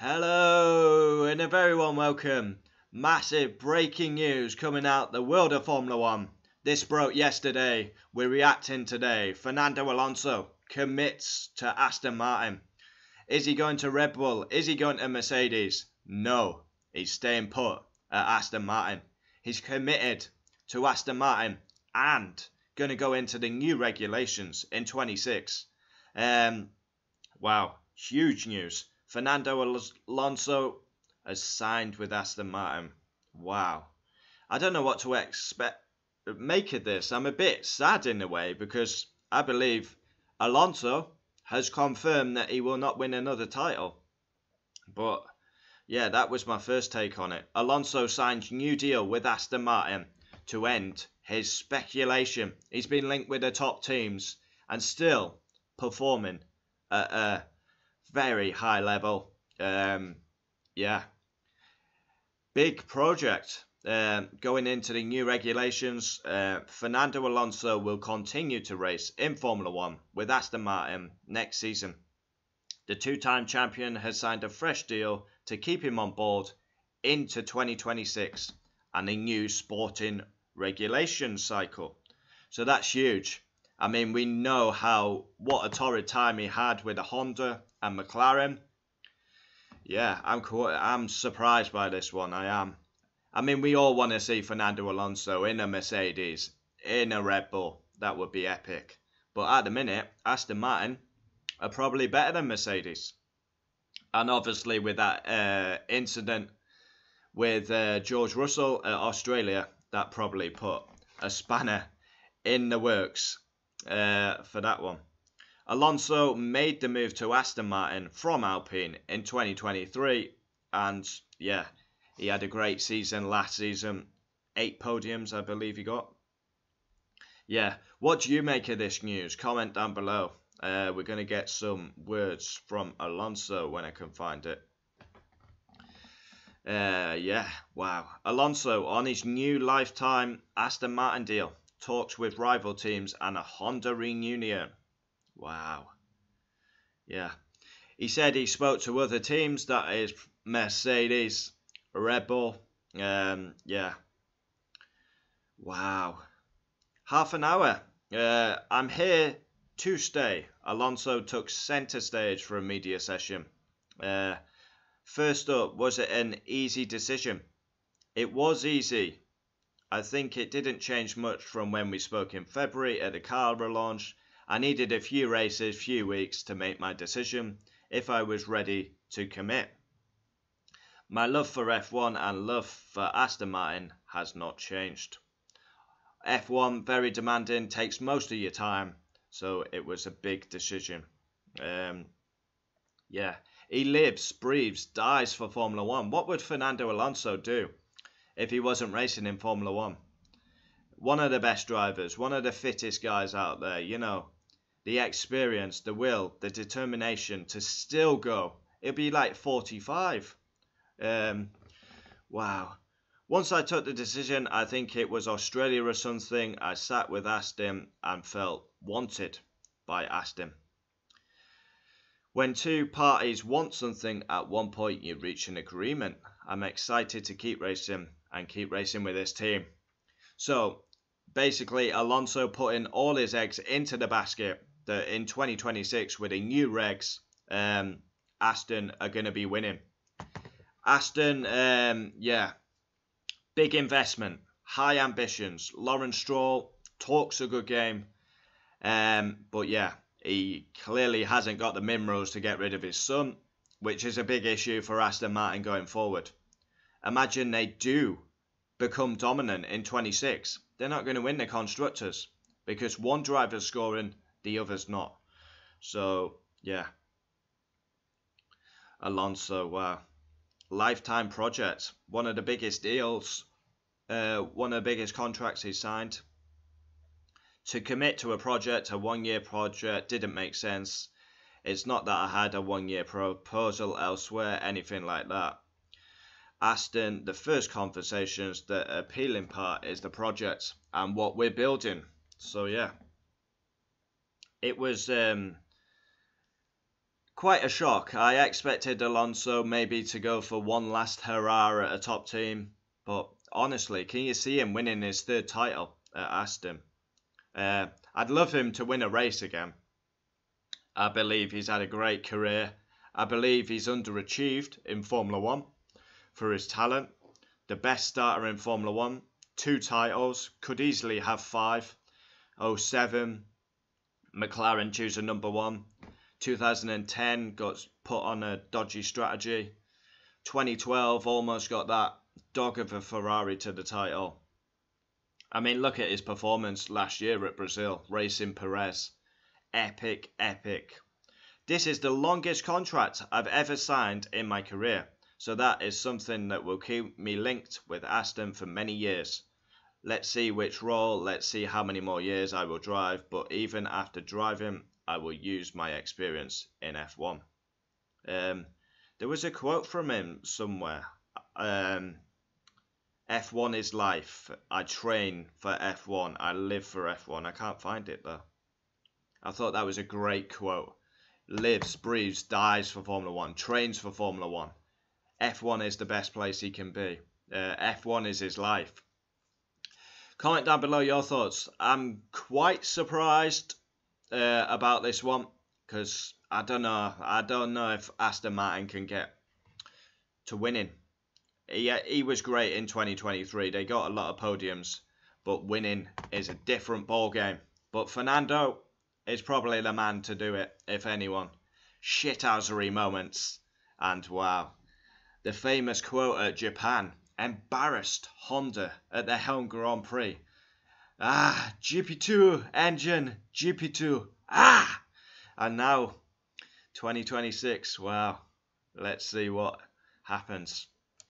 Hello and a very warm welcome. Massive breaking news coming out the world of Formula 1. This broke yesterday. We're reacting today. Fernando Alonso commits to Aston Martin. Is he going to Red Bull? Is he going to Mercedes? No, he's staying put at Aston Martin. He's committed to Aston Martin and going to go into the new regulations in 26. Wow, huge news. Fernando Alonso has signed with Aston Martin. Wow. I don't know what to make of this. I'm a bit sad in a way because I believe Alonso has confirmed that he will not win another title. But yeah, that was my first take on it. Alonso signed a new deal with Aston Martin to end his speculation. He's been linked with the top teams and still performing at a very high level. Yeah, big project going into the new regulations. Fernando Alonso will continue to race in Formula 1 with Aston Martin next season. The two-time champion has signed a fresh deal to keep him on board into 2026 and a new sporting regulation cycle. So that's huge. I mean, we know what a torrid time he had with the Honda and McLaren. Yeah, I'm surprised by this one. I am. I mean, we all want to see Fernando Alonso in a Mercedes, in a Red Bull. That would be epic. But at the minute, Aston Martin are probably better than Mercedes. And obviously with that incident with George Russell at Australia, that probably put a spanner in the works for that one. Alonso made the move to Aston Martin from Alpine in 2023, and yeah, he had a great season last season. 8 podiums, I believe he got. Yeah, what do you make of this news? Comment down below. We're going to get some words from Alonso when I can find it. Yeah, wow. Alonso on his new lifetime Aston Martin deal. Talks with rival teams and a Honda reunion. Wow. Yeah. He said he spoke to other teams, that is Mercedes, Red Bull. Yeah. Wow. Half an hour. I'm here to stay. Alonso took centre stage for a media session. First up, was it an easy decision? It was easy. I think it didn't change much from when we spoke in February at the car relaunch. I needed a few races, few weeks to make my decision if I was ready to commit. My love for F1 and love for Aston Martin has not changed. F1, very demanding, takes most of your time, so it was a big decision. Yeah, he lives, breathes, dies for Formula 1. What would Fernando Alonso do if he wasn't racing in Formula 1? One of the best drivers, one of the fittest guys out there, you know. The experience, the will, the determination to still go. It'd be like 45. Wow. Once I took the decision, I think it was Australia or something, I sat with Aston and felt wanted by Aston. When two parties want something, at one point you reach an agreement. I'm excited to keep racing and keep racing with this team. So, basically, Alonso putting all his eggs into the basket that in 2026 with a new regs, Aston are going to be winning. Aston, yeah, big investment, high ambitions. Lawrence Stroll talks a good game, but yeah, he clearly hasn't got the minerals to get rid of his son, which is a big issue for Aston Martin going forward. Imagine they do become dominant in 26. They're not going to win the constructors because one driver's scoring, the other's not. So yeah, Alonso, wow, lifetime project, one of the biggest deals, one of the biggest contracts he's signed. To commit to a project, a 1-year project, didn't make sense. It's not that I had a 1-year proposal elsewhere, anything like that. Aston, the first conversations, the appealing part is the project and what we're building. So yeah, it was Quite a shock. I expected Alonso maybe to go for one last hurrah at a top team, but honestly, can you see him winning his third title at Aston? I'd love him to win a race again. I believe he's had a great career. I believe he's underachieved in Formula One for his talent. The best starter in Formula One, 2 titles, could easily have 5. 07, McLaren choose a number 1. 2010 got put on a dodgy strategy. 2012 almost got that dog of a Ferrari to the title. I mean, look at his performance last year at Brazil, racing Perez. Epic, epic. This is the longest contract I've ever signed in my career, so that is something that will keep me linked with Aston for many years. Let's see which role, let's see how many more years I will drive, but even after driving, I will use my experience in F1. There was a quote from him somewhere. F1 is life. I train for F1. I live for F1. I can't find it though. I thought that was a great quote. Lives, breathes, dies for Formula 1. Trains for Formula 1. F1 is the best place he can be. F1 is his life. Comment down below your thoughts. I'm quite surprised about this one because I don't know if Aston Martin can get to winning. He was great in 2023. They got a lot of podiums, but winning is a different ball game. But Fernando is probably the man to do it, if anyone. Shithousery moments, and wow, the famous quote at Japan embarrassed Honda at their home Grand Prix. Ah, GP2 engine, GP2. Ah, and now 2026. Wow, let's see what happens.